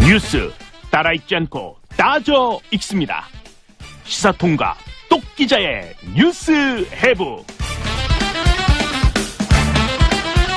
뉴스 따라읽지 않고 따져 읽습니다. 시사통과 똑기자의 뉴스 해부.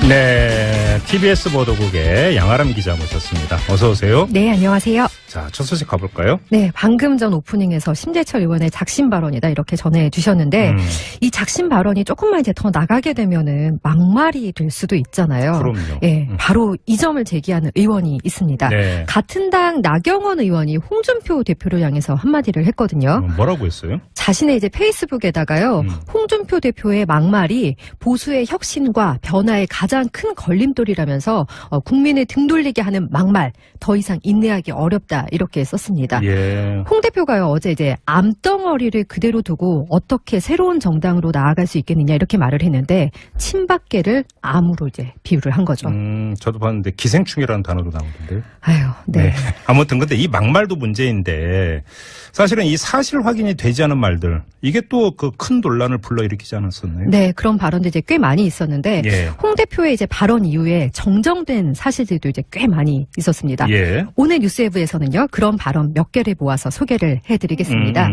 네, TBS 보도국의 양아람 기자 모셨습니다. 어서 오세요. 네, 안녕하세요. 자, 첫 소식 가볼까요? 네, 방금 전 오프닝에서 심재철 의원의 작심 발언이다 이렇게 전해주셨는데 이 작심 발언이 조금만 이제 더 나가게 되면은 막말이 될 수도 있잖아요. 그럼요. 예, 바로 이 점을 제기하는 의원이 있습니다. 네. 같은 당 나경원 의원이 홍준표 대표를 향해서 한마디를 했거든요. 뭐라고 했어요? 자신의 이제 페이스북에다가요, 홍준표 대표의 막말이 보수의 혁신과 변화의 가장 큰 걸림돌이라면서 국민을 등 돌리게 하는 막말, 더 이상 인내하기 어렵다 이렇게 썼습니다. 예. 홍 대표가요 어제 이제 암덩어리를 그대로 두고 어떻게 새로운 정당으로 나아갈 수 있겠느냐 이렇게 말을 했는데 친박계를 암으로 이제 비유를 한 거죠. 저도 봤는데 기생충이라는 단어도 나오던데요. 아유, 네. 네. 아무튼 근데 이 막말도 문제인데 사실은 이 사실 확인이 되지 않은 말들 이게 또 그 큰 논란을 불러일으키지 않았었나요? 네, 그런 발언도 이제 꽤 많이 있었는데 예. 홍 대표의 이제 발언 이후에 정정된 사실들도 이제 꽤 많이 있었습니다. 예. 오늘 뉴스웨브에서는요 그런 발언 몇 개를 모아서 소개를 해드리겠습니다.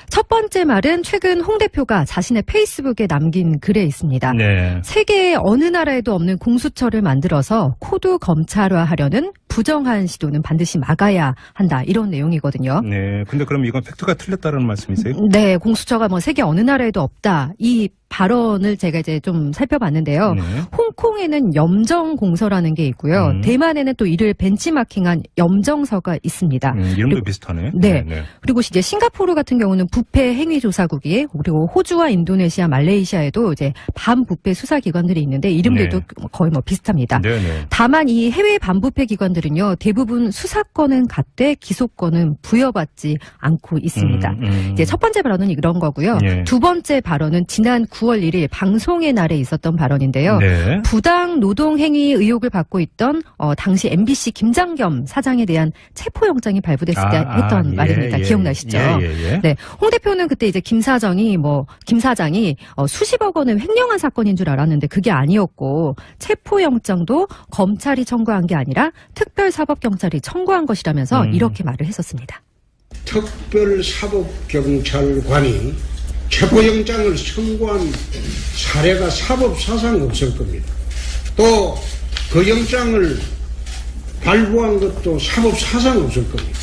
첫 번째 말은 최근 홍 대표가 자신의 페이스북에 남긴 글에 있습니다. 네. 세계의 어느 나라에도 없는 공수처를 만들어서 코드 검찰화하려는 부정한 시도는 반드시 막아야 한다 이런 내용이거든요. 네. 근데 그럼 이건 팩트가 틀렸다는 말씀이세요? 네, 공수처가 뭐 세계 어느 나라에도 없다. 이 발언을 제가 이제 좀 살펴봤는데요. 네. 홍콩에는 염정공서라는 게 있고요. 대만에는 또 이를 벤치마킹한 염정서가 있습니다. 이름도 비슷하네. 네. 그리고 이제 싱가포르 같은 경우는 부패 행위조사국이에요. 그리고 호주와 인도네시아, 말레이시아에도 이제 반부패 수사기관들이 있는데 이름들도 거의 뭐 비슷합니다. 네네. 다만 이 해외 반부패 기관들은요 대부분 수사권은 갖되 기소권은 부여받지 않고 있습니다. 이제 첫 번째 발언은 이런 거고요. 예. 두 번째 발언은 지난 9월 1일 방송의 날에 있었던 발언인데요. 네. 부당 노동행위 의혹을 받고 있던 당시 MBC 김장겸 사장에 대한 체포영장이 발부됐을 때 했던 예, 말입니다. 기억나시죠? 예. 네, 홍 대표는 그때 이제 김 사장이 수십억 원을 횡령한 사건인 줄 알았는데 그게 아니었고 체포영장도 검찰이 청구한 게 아니라 특별사법경찰이 청구한 것이라면서 이렇게 말을 했었습니다. 특별사법경찰관이 체포영장을 청구한 사례가 사법사상 없을 겁니다. 또 그 영장을 발부한 것도 사법사상 없을 겁니다.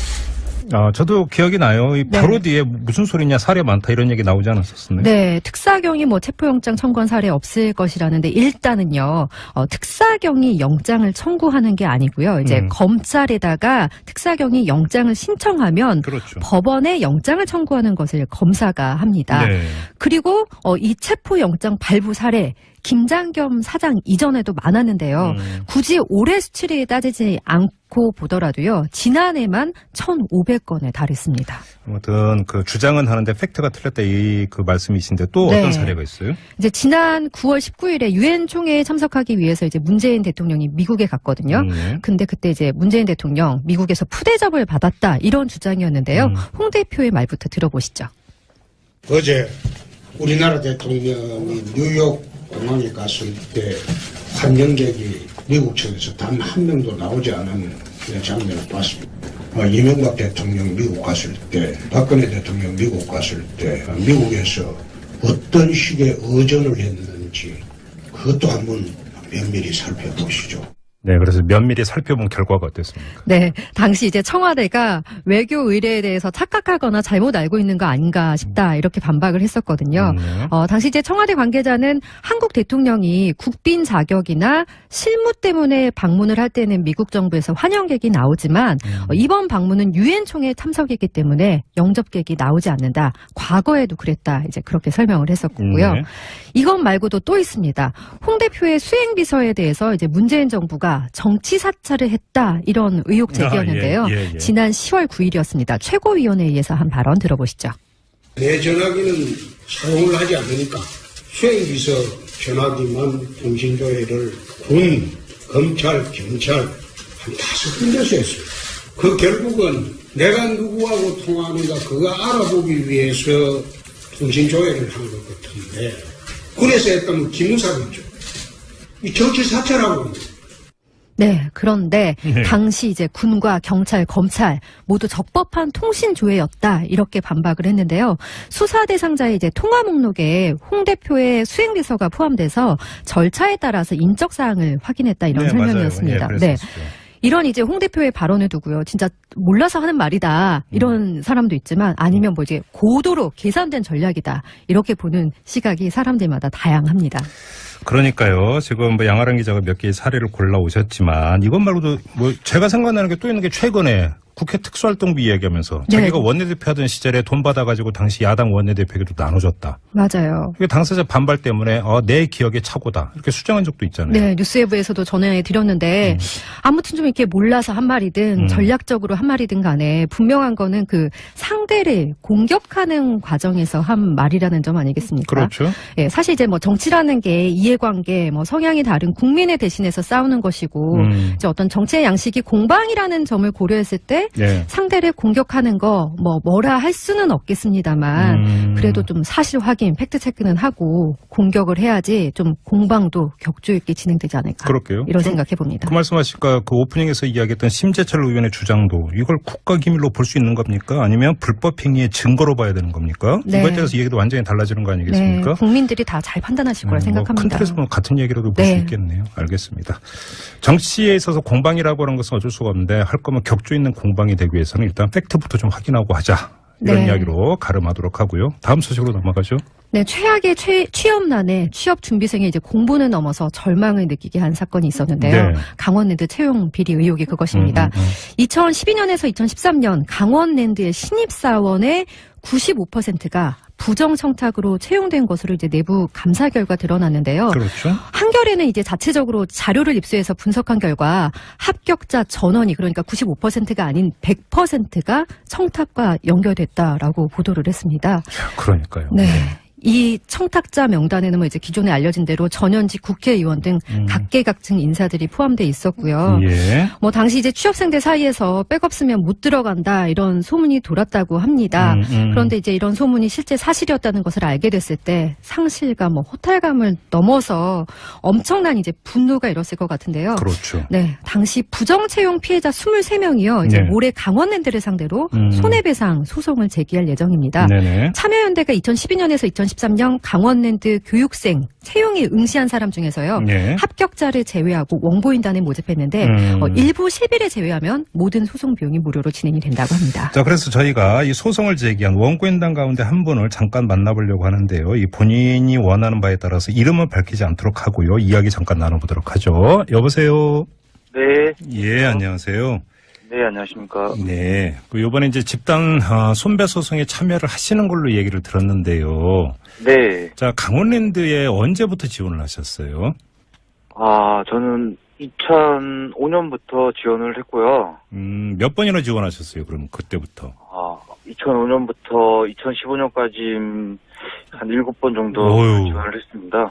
저도 기억이 나요. 바로 뒤에 무슨 소리냐 사례 많다 이런 얘기 나오지 않았었나요? 네, 특사경이 뭐 체포영장 청구한 사례 없을 것이라는데 일단은요 특사경이 영장을 청구하는 게 아니고요. 이제 검찰에다가 특사경이 영장을 신청하면 그렇죠. 법원에 영장을 청구하는 것을 검사가 합니다. 네. 그리고 이 체포영장 발부 사례 김장겸 사장 이전에도 많았는데요. 굳이 올해 수치를 따지지 않고 보더라도요. 지난해만 1,500건에 달했습니다. 아무튼 그 주장은 하는데 팩트가 틀렸다 이 그 말씀이신데 또 네. 어떤 사례가 있어요? 이제 지난 9월 19일에 유엔 총회에 참석하기 위해서 이제 문재인 대통령이 미국에 갔거든요. 근데 그때 이제 문재인 대통령 미국에서 푸대접을 받았다 이런 주장이었는데요. 홍 대표의 말부터 들어보시죠. 어제 우리나라 대통령이 뉴욕 공항에 갔을 때 환영객이 미국 측에서 단 한 명도 나오지 않은 장면을 봤습니다. 이명박 대통령 미국 갔을 때, 박근혜 대통령 미국 갔을 때 미국에서 어떤 식의 의전을 했는지 그것도 한번 면밀히 살펴보시죠. 네, 그래서 면밀히 살펴본 결과가 어땠습니까? 네, 당시 이제 청와대가 외교 의뢰에 대해서 착각하거나 잘못 알고 있는 거 아닌가 싶다 이렇게 반박을 했었거든요. 당시 이제 청와대 관계자는 한국 대통령이 국빈 자격이나 실무 때문에 방문을 할 때는 미국 정부에서 환영객이 나오지만 이번 방문은 유엔 총회 참석이기 때문에 영접객이 나오지 않는다. 과거에도 그랬다. 이제 그렇게 설명을 했었고요. 이것 말고도 또 있습니다. 홍 대표의 수행비서에 대해서 이제 문재인 정부가 정치 사찰을 했다 이런 의혹 제기였는데요. 지난 10월 9일이었습니다. 최고위원회의에서 한 발언 들어보시죠. 내 전화기는 사용을 하지 않으니까 수행비서 전화기만 통신조회를 군, 검찰, 경찰 한 5군데서 했어요. 그 결국은 내가 누구하고 통화하는가 그거 알아보기 위해서 통신조회를 한 것 같은데 군에서 했다면 기무사겠죠. 이 정치 사찰하고 네, 그런데 네. 당시 이제 군과 경찰, 검찰 모두 적법한 통신 조회였다 이렇게 반박을 했는데요. 수사 대상자의 이제 통화 목록에 홍 대표의 수행 비서가 포함돼서 절차에 따라서 인적 사항을 확인했다 이런 설명이었습니다. 맞아요. 네. 이런 이제 홍 대표의 발언을 두고요. 진짜 몰라서 하는 말이다. 이런 사람도 있지만 아니면 뭐 이제 고도로 계산된 전략이다. 이렇게 보는 시각이 사람들마다 다양합니다. 그러니까요. 지금 뭐 양아랑 기자가 몇 개의 사례를 골라 오셨지만 이것 말고도 뭐 제가 생각나는 게 또 있는 게 최근에 국회 특수활동비 이야기하면서 네. 자기가 원내대표 하던 시절에 돈 받아가지고 당시 야당 원내대표에게도 나눠줬다. 맞아요. 이게 당사자 반발 때문에 내 기억에 착오다. 이렇게 수정한 적도 있잖아요. 네, 뉴스웨브에서도 전해드렸는데 아무튼 좀 이렇게 몰라서 한 말이든 전략적으로 한 말이든 간에 분명한 거는 그 상대를 공격하는 과정에서 한 말이라는 점 아니겠습니까? 그렇죠. 예, 사실 이제 뭐 정치라는 게 이해관계, 뭐 성향이 다른 국민을 대신해서 싸우는 것이고 이제 어떤 정치의 양식이 공방이라는 점을 고려했을 때 네. 상대를 공격하는 거 뭐라 할 수는 없겠습니다만 그래도 좀 사실 확인, 팩트 체크는 하고 공격을 해야지 좀 공방도 격조 있게 진행되지 않을까. 그럴게요. 이런 생각해 봅니다. 그 말씀하시니까 그 오프닝에서 이야기했던 심재철 의원의 주장도 이걸 국가 기밀로 볼 수 있는 겁니까? 아니면 불법 행위의 증거로 봐야 되는 겁니까? 네. 이거에 대해서 얘기도 완전히 달라지는 거 아니겠습니까? 네, 국민들이 다 잘 판단하실 거라 큰 생각합니다. 틀에서 보면 같은 얘기라도 볼 수 네. 있겠네요. 알겠습니다. 정치에 있어서 공방이라고 하는 것은 어쩔 수가 없는데 할 거면 격조 있는 공방이 되기 위해서는 일단 팩트부터 좀 확인하고 하자. 이런 네. 이야기로 가름하도록 하고요. 다음 소식으로 넘어가죠. 네, 최악의 취업난에 취업 준비생이 이제 공부는 넘어서 절망을 느끼게 한 사건이 있었는데요. 네. 강원랜드 채용 비리 의혹이 그것입니다. 2012년에서 2013년 강원랜드의 신입사원의 95%가 부정 청탁으로 채용된 것으로 이제 내부 감사 결과 드러났는데요. 그렇죠. 한겨레는 이제 자체적으로 자료를 입수해서 분석한 결과 합격자 전원이 그러니까 95%가 아닌 100%가 청탁과 연결됐다라고 보도를 했습니다. 그러니까요. 네. 이 청탁자 명단에는 뭐 이제 기존에 알려진 대로 전현직 국회의원 등 각계각층 인사들이 포함돼 있었고요. 예. 뭐 당시 이제 취업생들 사이에서 백 없으면 못 들어간다 이런 소문이 돌았다고 합니다. 그런데 이제 이런 소문이 실제 사실이었다는 것을 알게 됐을 때 상실과 뭐 호탈감을 넘어서 엄청난 이제 분노가 일었을 것 같은데요. 그렇죠. 네, 당시 부정 채용 피해자 23명이요. 이제 네. 올해 강원랜드를 상대로 손해배상 소송을 제기할 예정입니다. 네네. 참여연대가 2012년에서 2013년 강원랜드 교육생 채용에 응시한 사람 중에서요. 네. 합격자를 제외하고 원고인단에 모집했는데 일부 실비를 제외하면 모든 소송 비용이 무료로 진행이 된다고 합니다. 자, 그래서 저희가 이 소송을 제기한 원고인단 가운데 한 분을 잠깐 만나보려고 하는데요. 이 본인이 원하는 바에 따라서 이름은 밝히지 않도록 하고요. 이야기 잠깐 나눠보도록 하죠. 여보세요. 네. 예, 안녕하세요. 네, 안녕하십니까. 네. 이번에 이제 집단 손배 소송에 참여를 하시는 걸로 얘기를 들었는데요. 네. 자, 강원랜드에 언제부터 지원을 하셨어요? 저는 2005년부터 지원을 했고요. 몇 번이나 지원하셨어요? 그럼 그때부터? 2005년부터 2015년까지 한 7번 정도 어휴. 지원을 했습니다.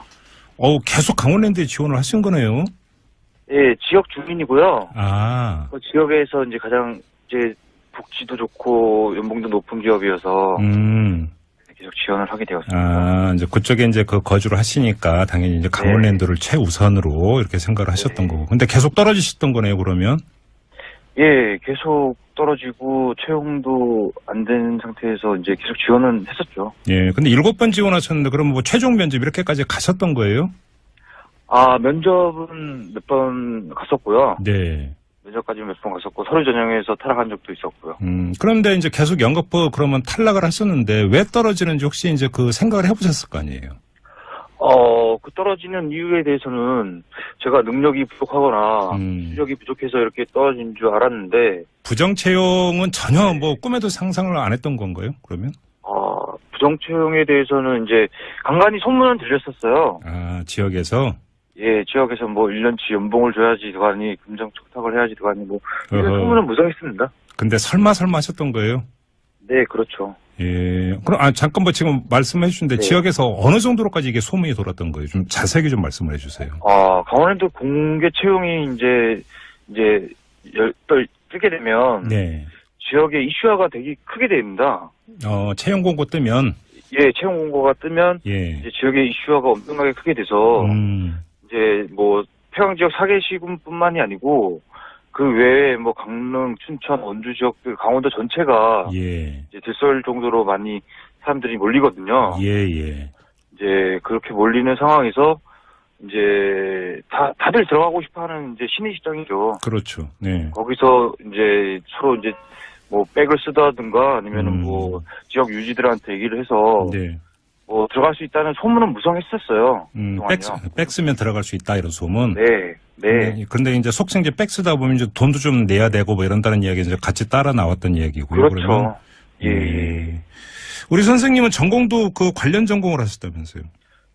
계속 강원랜드에 지원을 하신 거네요? 예, 지역 주민이고요. 아. 그 지역에서 이제 가장 이제 복지도 좋고 연봉도 높은 기업이어서 계속 지원을 하게 되었습니다. 이제 그쪽에 이제 그 거주를 하시니까 당연히 이제 강원랜드를 최우선으로 이렇게 생각을 하셨던 거고. 근데 계속 떨어지셨던 거네요, 그러면? 예, 계속 떨어지고 채용도 안 된 상태에서 이제 계속 지원은 했었죠. 예. 근데 7번 지원하셨는데 그럼 뭐 최종 면접 이렇게까지 가셨던 거예요? 면접은 몇 번 갔었고요. 네. 면접까지 몇 번 갔었고 서류 전형에서 탈락한 적도 있었고요. 그런데 이제 계속 연극부 그러면 탈락을 하셨는데 왜 떨어지는지 혹시 이제 그 생각을 해보셨을 거 아니에요? 그 떨어지는 이유에 대해서는 제가 능력이 부족하거나 실력이 부족해서 이렇게 떨어진 줄 알았는데 부정 채용은 전혀 뭐 꿈에도 상상을 안 했던 건가요? 그러면? 부정 채용에 대해서는 이제 간간히 소문은 들렸었어요. 지역에서? 예, 지역에서 뭐 1년치 연봉을 줘야지 들어가니 금정 청탁을 해야지 들어가니 뭐 이런 소문은 무성했습니다. 근데 설마 하셨던 거예요? 네, 그렇죠. 예. 그럼 잠깐 뭐 지금 말씀해 주신데 지역에서 어느 정도로까지 이게 소문이 돌았던 거예요? 좀 자세하게 좀 말씀을 해 주세요. 강원랜드 공개 채용이 이제 뜨게 되면 네. 지역의 이슈화가 되게 크게 됩니다. 채용 공고 뜨면 예, 채용 공고가 뜨면 예. 이제 지역의 이슈화가 엄청나게 크게 돼서 이제 뭐 평양 지역 4개 시군뿐만이 아니고 그 외에 뭐 강릉, 춘천, 원주 지역들, 강원도 전체가 예. 이제 들쏠 정도로 많이 사람들이 몰리거든요. 예, 예. 이제 그렇게 몰리는 상황에서 이제 다들 들어가고 싶어하는 이제 신의 시장이죠. 그렇죠. 네. 거기서 이제 서로 이제 뭐 백을 쓰다든가 아니면은 뭐 지역 유지들한테 얘기를 해서 네. 뭐 들어갈 수 있다는 소문은 무성했었어요. 백 쓰면 들어갈 수 있다 이런 소문. 네, 네. 그런데 이제 속칭 이제 백 쓰다 보면 이제 돈도 좀 내야 되고 뭐 이런다는 이야기 이제 같이 따라 나왔던 이야기고요. 그렇죠. 그러면, 예. 우리 선생님은 전공도 그 관련 전공을 하셨다면서요?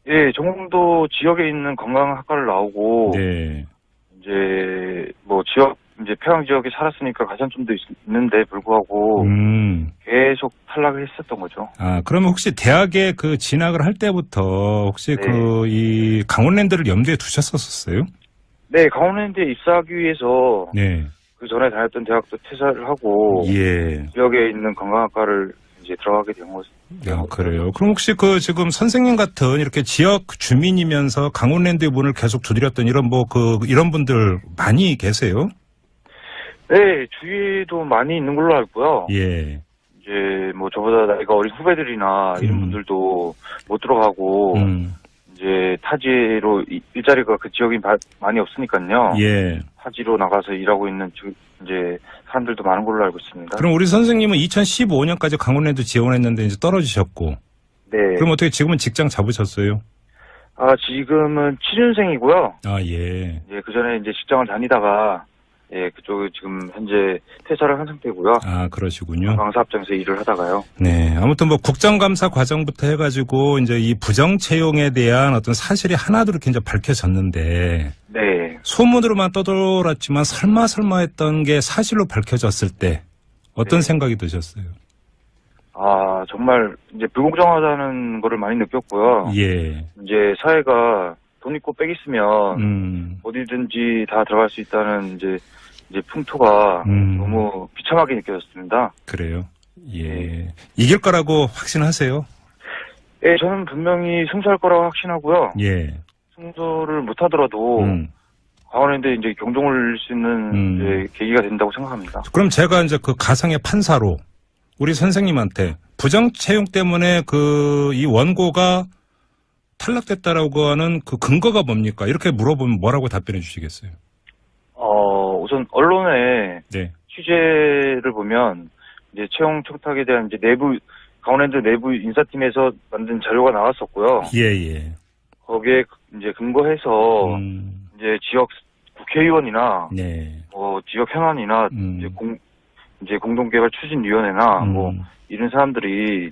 예, 전공도 지역에 있는 건강학과를 나오고 네. 이제 뭐 지역 이제 평양 지역에 살았으니까 가산점도 있는데 불구하고 계속 탈락을 했었던 거죠. 아, 그러면 혹시 대학에 그 진학을 할 때부터 혹시 네. 그 이 강원랜드를 염두에 두셨었어요? 네, 강원랜드에 입사하기 위해서 네. 그 전에 다녔던 대학도 퇴사를 하고 예. 지역에 있는 건강학과를 이제 들어가게 된 거죠. 아, 그래요. 그럼 혹시 그 지금 선생님 같은 이렇게 지역 주민이면서 강원랜드의 문을 계속 두드렸던 이런 뭐 그 이런 분들 많이 계세요? 네, 주위에도 많이 있는 걸로 알고요. 예. 이제 뭐 저보다 나이가 어린 후배들이나 이런 분들도 못 들어가고 이제 타지로 일자리가 그 지역이 많이 없으니까요. 예. 타지로 나가서 일하고 있는 이제 사람들도 많은 걸로 알고 있습니다. 그럼 우리 선생님은 2015년까지 강원랜드 지원했는데 이제 떨어지셨고. 네. 그럼 어떻게 지금은 직장 잡으셨어요? 아, 지금은 7년생이고요. 아, 예. 예, 그 전에 이제 직장을 다니다가 예, 그쪽에 지금 현재 퇴사를 한 상태고요. 아, 그러시군요. 관광사업장에서 일을 하다가요. 네. 아무튼 뭐 국정감사 과정부터 해가지고 이제 이 부정 채용에 대한 어떤 사실이 하나도 이렇게 이제 밝혀졌는데. 네. 소문으로만 떠돌았지만 설마 했던 게 사실로 밝혀졌을 때 어떤 생각이 드셨어요? 아, 정말 이제 불공정하다는 거를 많이 느꼈고요. 예. 이제 사회가 돈 있고 빽 있으면 어디든지 다 들어갈 수 있다는 이제 풍토가 너무 비참하게 느껴졌습니다. 그래요. 예. 이길 거라고 확신하세요? 예, 저는 분명히 승소할 거라고 확신하고요. 예. 승소를 못 하더라도 강원랜드에 이제 경종을 울릴 수 있는 이제 계기가 된다고 생각합니다. 그럼 제가 이제 그 가상의 판사로 우리 선생님한테 부정 채용 때문에 그 이 원고가 탈락됐다라고 하는 그 근거가 뭡니까? 이렇게 물어보면 뭐라고 답변해 주시겠어요? 우선 언론의 네. 취재를 보면 이제 채용 청탁에 대한 이제 강원랜드 내부 인사팀에서 만든 자료가 나왔었고요. 예. 거기에 이제 근거해서 이제 지역 국회의원이나 네. 뭐 지역 현안이나 이제 공동개발 추진위원회나 뭐 이런 사람들이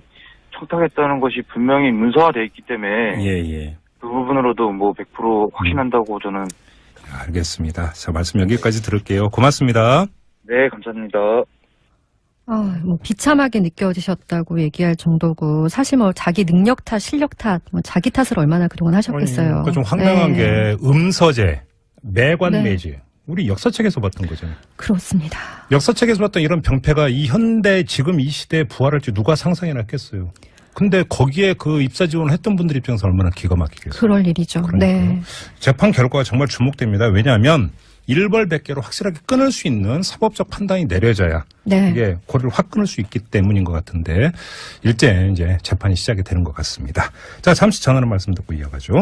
청탁했다는 것이 분명히 문서화돼 있기 때문에 예. 그 부분으로도 뭐 100% 확신한다고 저는. 알겠습니다. 자, 말씀 여기까지 들을게요. 고맙습니다. 네, 감사합니다. 뭐 비참하게 느껴지셨다고 얘기할 정도고 사실 뭐 자기 능력 탓, 실력 탓, 뭐 자기 탓을 얼마나 그동안 하셨겠어요. 그러니까 좀 황당한 네. 게 음서제, 매관매지. 네. 우리 역사책에서 봤던 거죠. 그렇습니다. 역사책에서 봤던 이런 병폐가 이 현대 지금 이 시대에 부활할지 누가 상상이나 했겠어요. 근데 거기에 그 입사 지원을 했던 분들 입장에서 얼마나 기가 막히겠어요. 그럴 일이죠. 네. 재판 결과가 정말 주목됩니다. 왜냐하면 일벌백계로 확실하게 끊을 수 있는 사법적 판단이 내려져야 네. 이게 고리를 확 끊을 수 있기 때문인 것 같은데 일제 이제 재판이 시작이 되는 것 같습니다. 자, 잠시 전하는 말씀 듣고 이어가죠.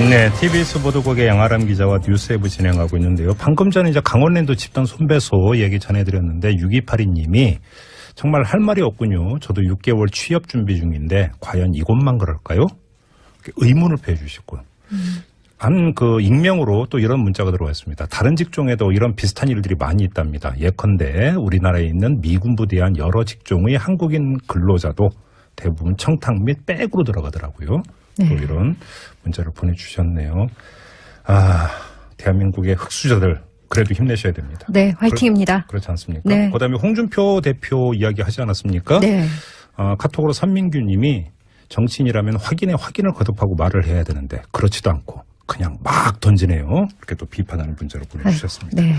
네, TBS 보도국의 양아람 기자와 뉴스웨브 진행하고 있는데요. 방금 전에 이제 강원랜드 집단 손배소 얘기 전해드렸는데 6282님이 정말 할 말이 없군요. 저도 6개월 취업 준비 중인데 과연 이곳만 그럴까요? 의문을 표해주시고 그 익명으로 또 이런 문자가 들어왔습니다. 다른 직종에도 이런 비슷한 일들이 많이 있답니다. 예컨대 우리나라에 있는 미군 부대한 여러 직종의 한국인 근로자도 대부분 청탁 및 백으로 들어가더라고요. 네. 또 이런 문자를 보내주셨네요. 아, 대한민국의 흑수저들 그래도 힘내셔야 됩니다. 네, 화이팅입니다. 그렇지 않습니까? 네. 그다음에 홍준표 대표 이야기 하지 않았습니까? 네. 카톡으로 선민규 님이 정치인이라면 확인에 확인을 거듭하고 말을 해야 되는데 그렇지도 않고 그냥 막 던지네요. 이렇게 또 비판하는 문자를 보내주셨습니다. 네.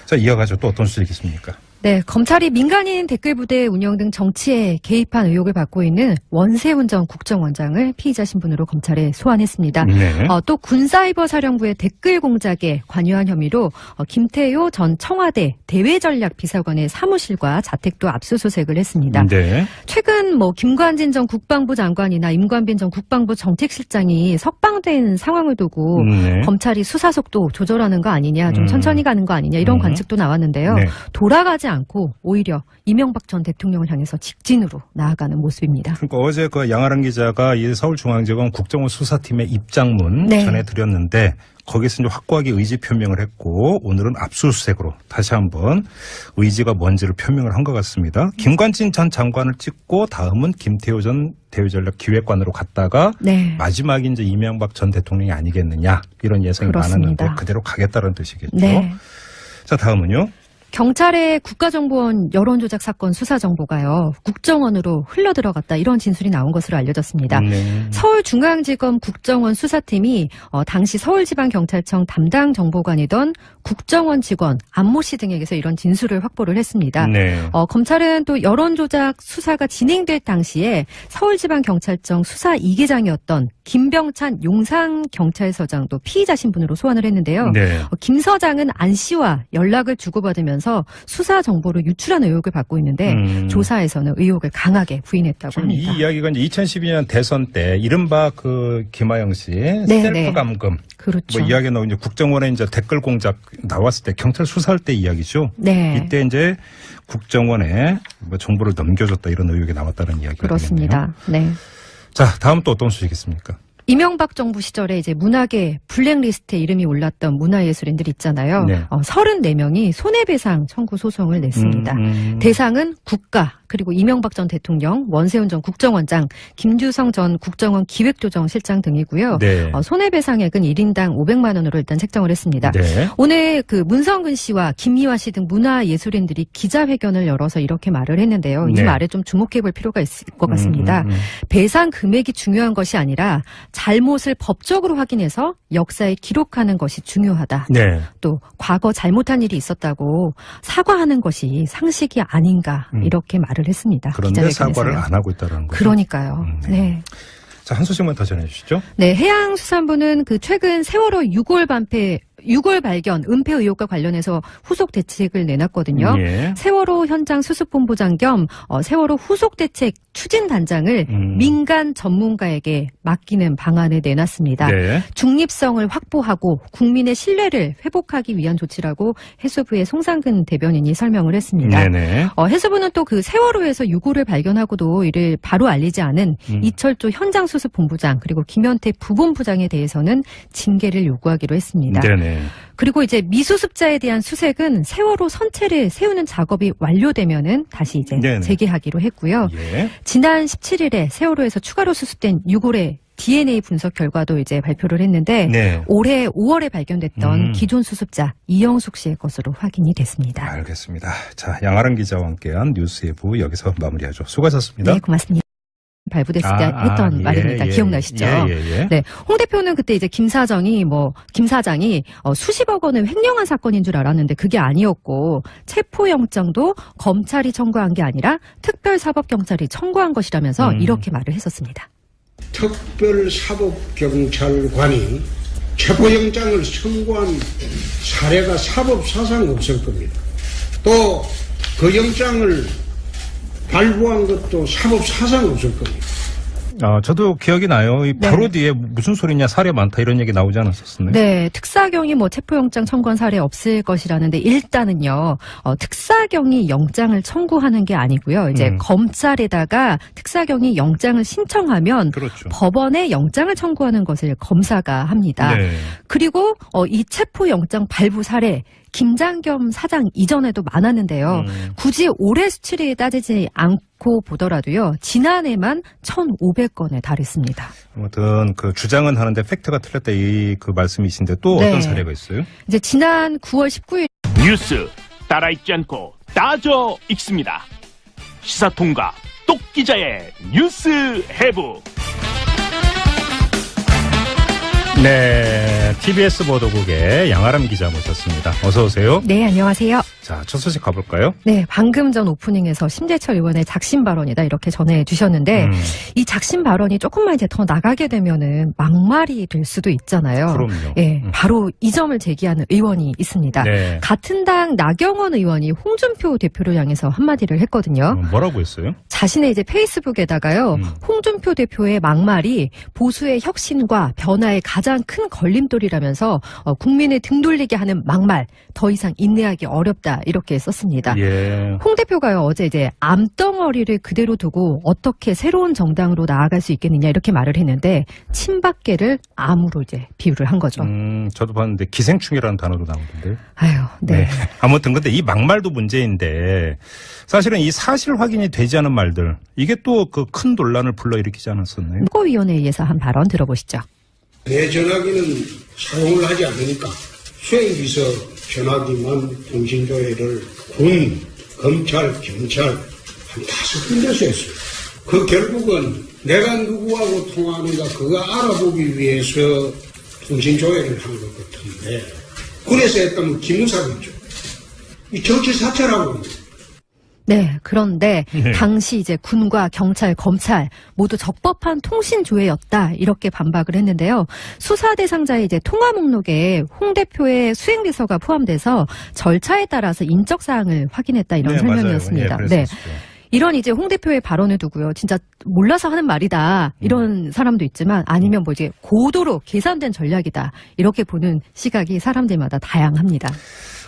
자, 이어가죠. 또 어떤 소식이 있습니까? 네, 검찰이 민간인 댓글부대 운영 등 정치에 개입한 의혹을 받고 있는 원세훈 전 국정원장을 피의자 신분으로 검찰에 소환했습니다. 네. 또 군사이버사령부의 댓글 공작에 관여한 혐의로 김태효 전 청와대 대외전략비서관의 사무실과 자택도 압수수색을 했습니다. 네. 최근 김관진 전 국방부 장관이나 임관빈 전 국방부 정책실장이 석방된 상황을 두고 네. 검찰이 수사 속도 조절하는 거 아니냐, 좀 천천히 가는 거 아니냐 이런 관측도 나왔는데요. 네. 돌아가지 않고 오히려 이명박 전 대통령을 향해서 직진으로 나아가는 모습입니다. 그러니까 어제 그 양아람 기자가 이 서울중앙지검 국정원 수사팀의 입장문 네. 전해드렸는데 거기서 이제 확고하게 의지 표명을 했고 오늘은 압수수색으로 다시 한번 의지가 뭔지를 표명을 한 것 같습니다. 김관진 전 장관을 찍고 다음은 김태효 전 대외전략기획관으로 갔다가 네. 마지막이 이제 이명박 전 대통령이 아니겠느냐 이런 예상이 그렇습니다. 많았는데 그대로 가겠다는 뜻이겠죠. 네. 자, 다음은요. 경찰의 국가정보원 여론조작 사건 수사 정보가요, 국정원으로 흘러들어갔다 이런 진술이 나온 것으로 알려졌습니다. 네. 서울중앙지검 국정원 수사팀이 당시 서울지방경찰청 담당 정보관이던 국정원 직원 안모 씨 등에게서 이런 진술을 확보를 했습니다. 네. 검찰은 또 여론조작 수사가 진행될 당시에 서울지방경찰청 수사 2계장이었던 김병찬 용산경찰서장도 피의자 신분으로 소환을 했는데요. 네. 김 서장은 안 씨와 연락을 주고받으면서 수사 정보를 유출한 의혹을 받고 있는데 조사에서는 의혹을 강하게 부인했다고 지금 합니다. 이 이야기가 이제 2012년 대선 때 이른바 그 김하영 씨 셀프 감금 그렇죠. 이야기 나오고 이제 국정원에 이제 댓글 공작 나왔을 때 경찰 수사할 때 이야기죠. 네. 이때 이제 국정원에 정보를 넘겨줬다 이런 의혹이 나왔다는 이야기가 그렇습니다. 네. 자, 다음 또 어떤 소식 있습니까? 이명박 정부 시절에 이제 문학의 블랙리스트에 이름이 올랐던 문화예술인들 있잖아요. 네. 34명이 손해배상 청구 소송을 냈습니다. 대상은 국가, 그리고 이명박 전 대통령, 원세훈 전 국정원장, 김주성 전 국정원 기획조정실장 등이고요. 네. 손해배상액은 1인당 500만 원으로 일단 책정을 했습니다. 네. 오늘 그 문성근 씨와 김미화 씨 등 문화예술인들이 기자회견을 열어서 이렇게 말을 했는데요. 네. 이 말에 좀 주목해 볼 필요가 있을 것 같습니다. 배상 금액이 중요한 것이 아니라 잘못을 법적으로 확인해서 역사에 기록하는 것이 중요하다. 네. 또 과거 잘못한 일이 있었다고 사과하는 것이 상식이 아닌가 이렇게 말을 했습니다. 그런데 기자회견에서요. 사과를 안 하고 있다는 거죠. 그러니까요. 네. 네. 자, 한 소식만 더 전해주시죠. 네, 해양수산부는 그 최근 세월호 6월 발견, 은폐 의혹과 관련해서 후속 대책을 내놨거든요. 예. 세월호 현장 수습본부장 겸 세월호 후속 대책 추진단장을 민간 전문가에게 맡기는 방안을 내놨습니다. 네. 중립성을 확보하고 국민의 신뢰를 회복하기 위한 조치라고 해수부의 송상근 대변인이 설명을 했습니다. 네네. 해수부는 또 그 세월호에서 유골을 발견하고도 이를 바로 알리지 않은 이철조 현장수습본부장 그리고 김현태 부본부장에 대해서는 징계를 요구하기로 했습니다. 네네. 그리고 이제 미수습자에 대한 수색은 세월호 선체를 세우는 작업이 완료되면은 다시 이제 네네. 재개하기로 했고요. 예. 지난 17일에 세월호에서 추가로 수습된 유골의 DNA 분석 결과도 이제 발표를 했는데 네. 올해 5월에 발견됐던 기존 수습자 이영숙 씨의 것으로 확인이 됐습니다. 알겠습니다. 자, 양아람 기자와 함께한 뉴스예부 여기서 마무리하죠. 수고하셨습니다. 네, 고맙습니다. 발부됐을 때 했던 말입니다. 기억나시죠? 예. 네, 홍 대표는 그때 이제 김 사장이 수십억 원을 횡령한 사건인 줄 알았는데 그게 아니었고 체포영장도 검찰이 청구한 게 아니라 특별사법경찰이 청구한 것이라면서 이렇게 말을 했었습니다. 특별사법경찰관이 체포영장을 청구한 사례가 사법사상 없을 겁니다. 또 그 영장을 발부한 것도 사법사상 없을 겁니다. 저도 기억이 나요. 바로 뒤에 무슨 소리냐, 사례 많다 이런 얘기 나오지 않았었나요? 네, 특사경이 체포영장 청구한 사례 없을 것이라는데 일단은요, 특사경이 영장을 청구하는 게 아니고요. 이제 검찰에다가 특사경이 영장을 신청하면 그렇죠. 법원에 영장을 청구하는 것을 검사가 합니다. 네. 그리고 이 체포영장 발부 사례 김장겸 사장 이전에도 많았는데요. 굳이 올해 수치를 따지지 않고 보더라도요. 지난해만 1,500건에 달했습니다. 아무튼 그 주장은 하는데 팩트가 틀렸다 그 말씀이신데 또 네. 어떤 사례가 있어요? 이제 지난 9월 19일 뉴스 따라 읽지 않고 따져 읽습니다. 시사통과 똑기자의 뉴스 해부. 네, TBS 보도국의 양아람 기자 모셨습니다. 어서 오세요. 네, 안녕하세요. 자, 첫 소식 가볼까요? 네, 방금 전 오프닝에서 심재철 의원의 작심 발언이다 이렇게 전해주셨는데 이 작심 발언이 조금만 이제 더 나가게 되면은 막말이 될 수도 있잖아요. 그럼요. 예, 바로 이 점을 제기하는 의원이 있습니다. 네. 같은 당 나경원 의원이 홍준표 대표를 향해서 한마디를 했거든요. 뭐라고 했어요? 자신의 이제 페이스북에다가요, 홍준표 대표의 막말이 보수의 혁신과 변화의 가장 큰 걸림돌이라면서 국민을 등 돌리게 하는 막말, 더 이상 인내하기 어렵다 이렇게 썼습니다. 예. 홍 대표가요 어제 이제 암덩어리를 그대로 두고 어떻게 새로운 정당으로 나아갈 수 있겠느냐 이렇게 말을 했는데 친박계를 암으로 이제 비유를 한 거죠. 저도 봤는데 기생충이라는 단어도 나오던데. 아유, 네. 네. 아무튼 근데 이 막말도 문제인데 사실은 이 사실 확인이 되지 않은 말들 이게 또 그 큰 논란을 불러일으키지 않았었나요? 선거위원회에 의해서 한 발언 들어보시죠. 내 전화기는 사용을 하지 않으니까 수행비서 전화기만 통신조회를 군, 검찰, 경찰 한 5군데서 했어요. 그 결국은 내가 누구하고 통화하는가 그거 알아보기 위해서 통신조회를 한 것 같은데 군에서 했다면 기무사겠죠. 이 정치 사찰하고 네, 그런데 당시 이제 군과 경찰, 검찰 모두 적법한 통신 조회였다 이렇게 반박을 했는데요. 수사 대상자의 이제 통화 목록에 홍 대표의 수행비서가 포함돼서 절차에 따라서 인적 사항을 확인했다 이런 네, 설명이었습니다. 맞아요. 예, 네. 그랬었죠. 이런 이제 홍 대표의 발언을 두고요. 진짜 몰라서 하는 말이다. 이런 사람도 있지만 아니면 뭐 이제 고도로 계산된 전략이다. 이렇게 보는 시각이 사람들마다 다양합니다.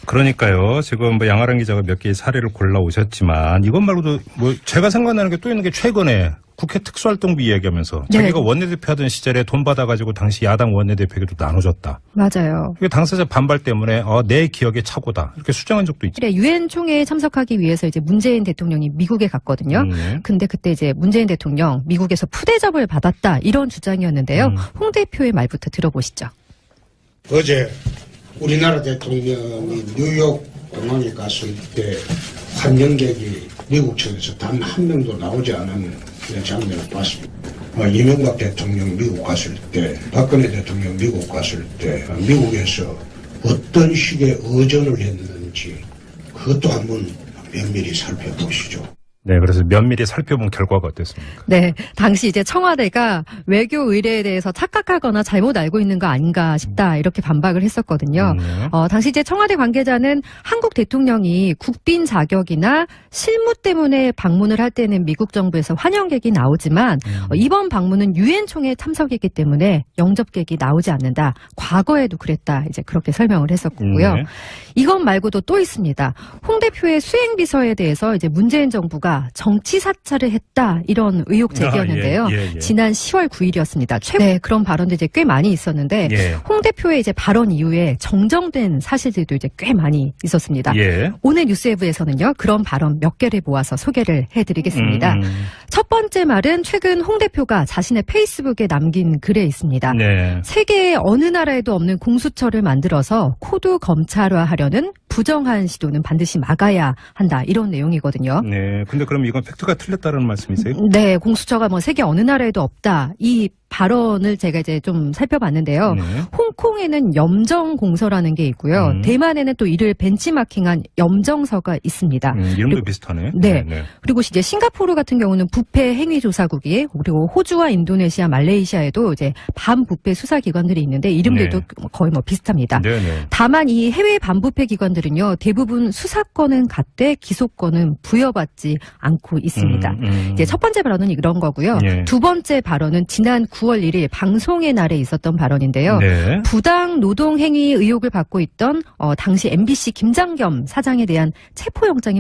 그러니까요. 지금 뭐 양아람 기자가 몇 개의 사례를 골라 오셨지만 이것 말고도 뭐 제가 생각나는 게 또 있는 게 최근에 국회 특수활동비 이야기하면서 네. 자기가 원내대표 하던 시절에 돈 받아가지고 당시 야당 원내대표에게도 나눠줬다. 맞아요. 이게 당사자 반발 때문에 내 기억의 착오다. 이렇게 수정한 적도 있죠. 그래, 유엔 총회에 참석하기 위해서 이제 문재인 대통령이 미국에 갔거든요. 근데 그때 이제 문재인 대통령 미국에서 푸대접을 받았다 이런 주장이었는데요. 홍 대표의 말부터 들어보시죠. 어제 우리나라 대통령이 뉴욕 공항에 갔을 때 환영객이 미국 측에서 단 한 명도 나오지 않은 그런 장면을 봤습니다. 이명박 대통령 미국 갔을 때, 박근혜 대통령 미국 갔을 때 미국에서 어떤 식의 의전을 했는지 그것도 한번 면밀히 살펴보시죠. 네, 그래서 면밀히 살펴본 결과가 어땠습니까? 네, 당시 이제 청와대가 외교 의뢰에 대해서 착각하거나 잘못 알고 있는 거 아닌가 싶다 이렇게 반박을 했었거든요. 당시 이제 청와대 관계자는 한국 대통령이 국빈 자격이나 실무 때문에 방문을 할 때는 미국 정부에서 환영객이 나오지만 이번 방문은 유엔 총회 참석이기 때문에 영접객이 나오지 않는다. 과거에도 그랬다. 이제 그렇게 설명을 했었고요. 이것 말고도 또 있습니다. 홍 대표의 수행비서에 대해서 이제 문재인 정부가 정치 사찰을 했다 이런 의혹 제기였는데요. 지난 10월 9일이었습니다. 네, 그런 발언도 이제 꽤 많이 있었는데 홍 대표의 이제 발언 이후에 정정된 사실들도 이제 꽤 많이 있었습니다. 오늘 뉴스웨브에서는요 그런 발언 몇 개를 모아서 소개를 해드리겠습니다. 첫 번째 말은 최근 홍 대표가 자신의 페이스북에 남긴 글에 있습니다. 세계의 어느 나라에도 없는 공수처를 만들어서 코드 검찰화하려는 부정한 시도는 반드시 막아야 한다 이런 내용이거든요. 네, 근데 그럼 이건 팩트가 틀렸다는 말씀이세요? 네, 공수처가 뭐 세계 어느 나라에도 없다. 이 발언을 제가 이제 좀 살펴봤는데요. 홍콩에는 염정공서라는 게 있고요. 대만에는 또 이를 벤치마킹한 염정서가 있습니다. 이름도 비슷하네. 네. 그리고 이제 싱가포르 같은 경우는 부패 행위조사국이에요. 그리고 호주와 인도네시아, 말레이시아에도 이제 반부패 수사기관들이 있는데 이름들도 거의 뭐 비슷합니다. 다만 이 해외 반부패 기관들은요. 대부분 수사권은 갖되 기소권은 부여받지 않고 있습니다. 이제 첫 번째 발언은 이런 거고요. 두 번째 발언은 지난 9월 1일 방송의 날에 있었던 발언인데요. 부당 노동 행위 의혹을 받고 있던 당시 MBC 김장겸 사장에 대한 체포영장이